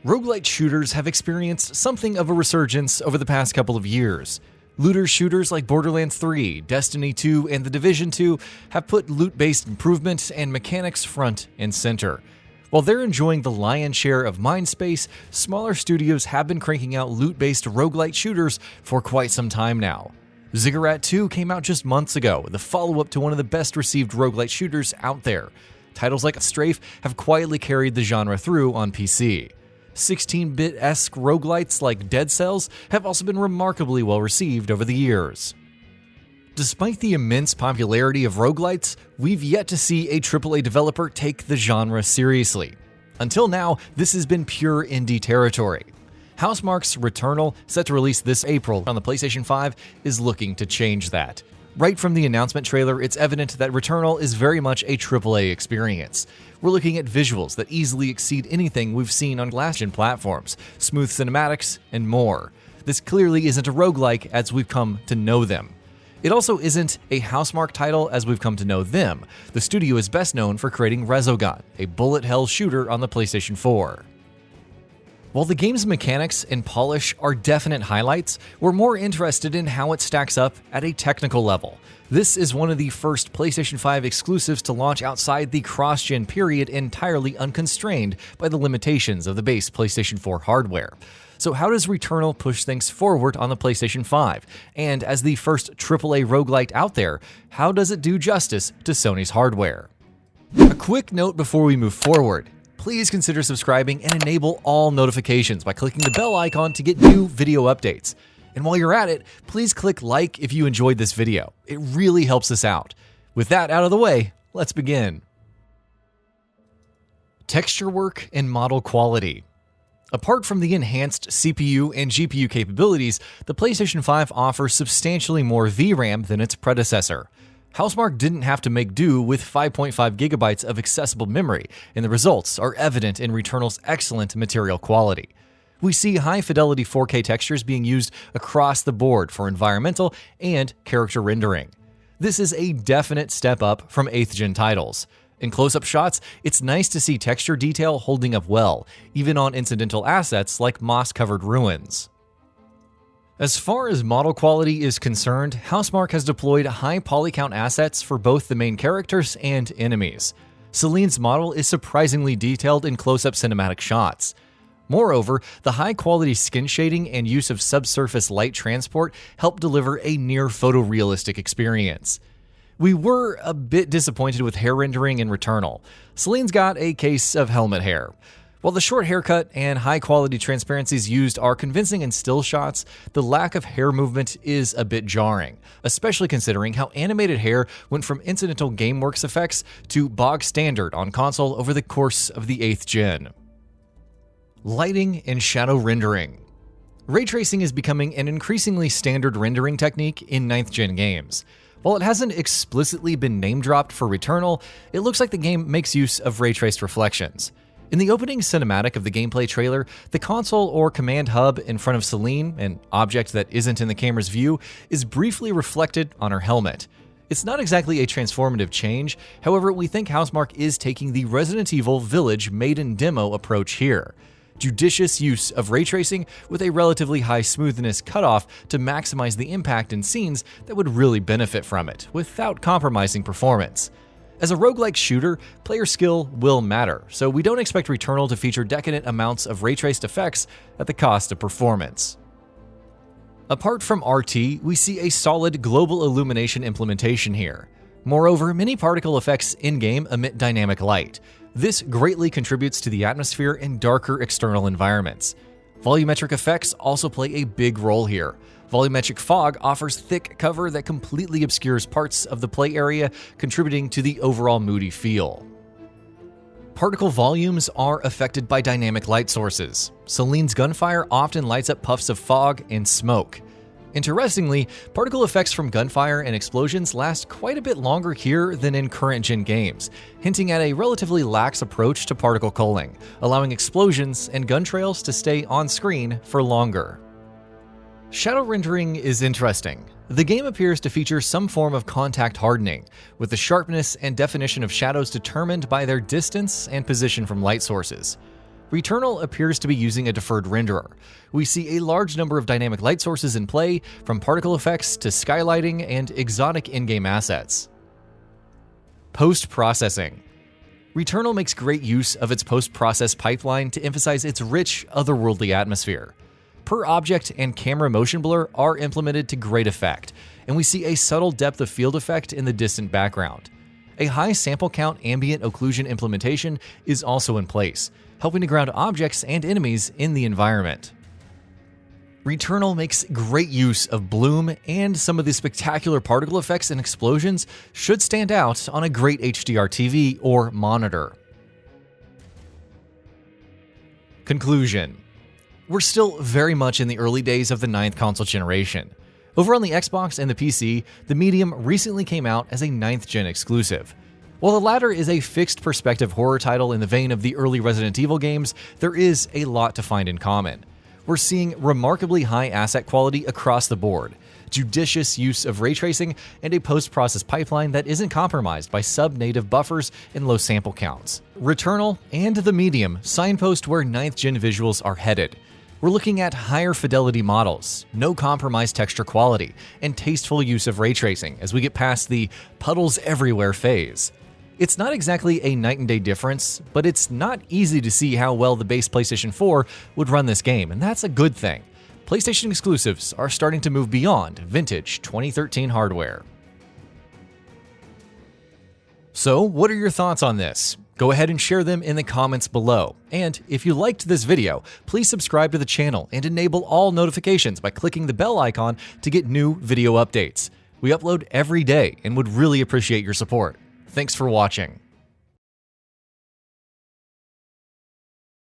Roguelite shooters have experienced something of a resurgence over the past couple of years. Looter shooters like Borderlands 3, Destiny 2, and The Division 2 have put loot-based improvement and mechanics front and center. While they're enjoying the lion's share of mind space, smaller studios have been cranking out loot-based roguelite shooters for quite some time now. Ziggurat 2 came out just months ago, the follow-up to one of the best-received roguelite shooters out there. Titles like Strafe have quietly carried the genre through on PC. 16-bit-esque roguelites like Dead Cells have also been remarkably well received over the years. Despite the immense popularity of roguelites, we've yet to see a AAA developer take the genre seriously. Until now, this has been pure indie territory. Housemarque's Returnal, set to release this April on the PlayStation 5, is looking to change that. Right from the announcement trailer, it's evident that Returnal is very much a AAA experience. We're looking at visuals that easily exceed anything we've seen on last-gen platforms, smooth cinematics, and more. This clearly isn't a roguelike as we've come to know them. It also isn't a Housemarque title as we've come to know them. The studio is best known for creating Resogun, a bullet hell shooter on the PlayStation 4. While the game's mechanics and polish are definite highlights, we're more interested in how it stacks up at a technical level. This is one of the first PlayStation 5 exclusives to launch outside the cross-gen period entirely unconstrained by the limitations of the base PlayStation 4 hardware. So how does Returnal push things forward on the PlayStation 5? And as the first AAA roguelite out there, how does it do justice to Sony's hardware? A quick note before we move forward. Please consider subscribing and enable all notifications by clicking the bell icon to get new video updates. And while you're at it, please click like if you enjoyed this video. It really helps us out. With that out of the way, let's begin. Texture work and model quality. Apart from the enhanced CPU and GPU capabilities, the PlayStation 5 offers substantially more VRAM than its predecessor. Housemarque didn't have to make do with 5.5 gigabytes of accessible memory, and the results are evident in Returnal's excellent material quality. We see high-fidelity 4K textures being used across the board for environmental and character rendering. This is a definite step up from 8th-gen titles. In close-up shots, it's nice to see texture detail holding up well, even on incidental assets like moss-covered ruins. As far as model quality is concerned, Housemarque has deployed high polycount assets for both the main characters and enemies. Celine's model is surprisingly detailed in close-up cinematic shots. Moreover, the high-quality skin shading and use of subsurface light transport help deliver a near photorealistic experience. We were a bit disappointed with hair rendering in Returnal. Celine's got a case of helmet hair. While the short haircut and high-quality transparencies used are convincing in still shots, the lack of hair movement is a bit jarring, especially considering how animated hair went from incidental GameWorks effects to bog standard on console over the course of the 8th gen. Lighting and shadow rendering. Ray tracing is becoming an increasingly standard rendering technique in 9th gen games. While it hasn't explicitly been name-dropped for Returnal, it looks like the game makes use of ray-traced reflections. In the opening cinematic of the gameplay trailer, the console or command hub in front of Celine, an object that isn't in the camera's view, is briefly reflected on her helmet. It's not exactly a transformative change, however, we think Housemarque is taking the Resident Evil Village made-in demo approach here. Judicious use of ray tracing with a relatively high smoothness cutoff to maximize the impact in scenes that would really benefit from it, without compromising performance. As a roguelike shooter, player skill will matter, so we don't expect Returnal to feature decadent amounts of ray-traced effects at the cost of performance. Apart from RT, we see a solid global illumination implementation here. Moreover, many particle effects in-game emit dynamic light. This greatly contributes to the atmosphere in darker external environments. Volumetric effects also play a big role here. Volumetric fog offers thick cover that completely obscures parts of the play area, contributing to the overall moody feel. Particle volumes are affected by dynamic light sources. Celine's gunfire often lights up puffs of fog and smoke. Interestingly, particle effects from gunfire and explosions last quite a bit longer here than in current-gen games, hinting at a relatively lax approach to particle culling, allowing explosions and gun trails to stay on screen for longer. Shadow rendering is interesting. The game appears to feature some form of contact hardening, with the sharpness and definition of shadows determined by their distance and position from light sources. Returnal appears to be using a deferred renderer. We see a large number of dynamic light sources in play, from particle effects to skylighting and exotic in-game assets. Post-processing. Returnal makes great use of its post-process pipeline to emphasize its rich, otherworldly atmosphere. Per object and camera motion blur are implemented to great effect, and we see a subtle depth of field effect in the distant background. A high sample count ambient occlusion implementation is also in place, helping to ground objects and enemies in the environment. Returnal makes great use of bloom, and some of the spectacular particle effects and explosions should stand out on a great HDR TV or monitor. Conclusion. We're still very much in the early days of the 9th console generation. Over on the Xbox and the PC, the Medium recently came out as a 9th gen exclusive. While the latter is a fixed perspective horror title in the vein of the early Resident Evil games, there is a lot to find in common. We're seeing remarkably high asset quality across the board, judicious use of ray tracing, and a post-process pipeline that isn't compromised by sub-native buffers and low sample counts. Returnal and the Medium signpost where 9th gen visuals are headed. We're looking at higher fidelity models, no compromise texture quality, and tasteful use of ray tracing as we get past the puddles everywhere phase. It's not exactly a night and day difference, but it's not easy to see how well the base PlayStation 4 would run this game, and that's a good thing. PlayStation exclusives are starting to move beyond vintage 2013 hardware. So, what are your thoughts on this? Go ahead and share them in the comments below. And if you liked this video, please subscribe to the channel and enable all notifications by clicking the bell icon to get new video updates. We upload every day and would really appreciate your support. Thanks for watching.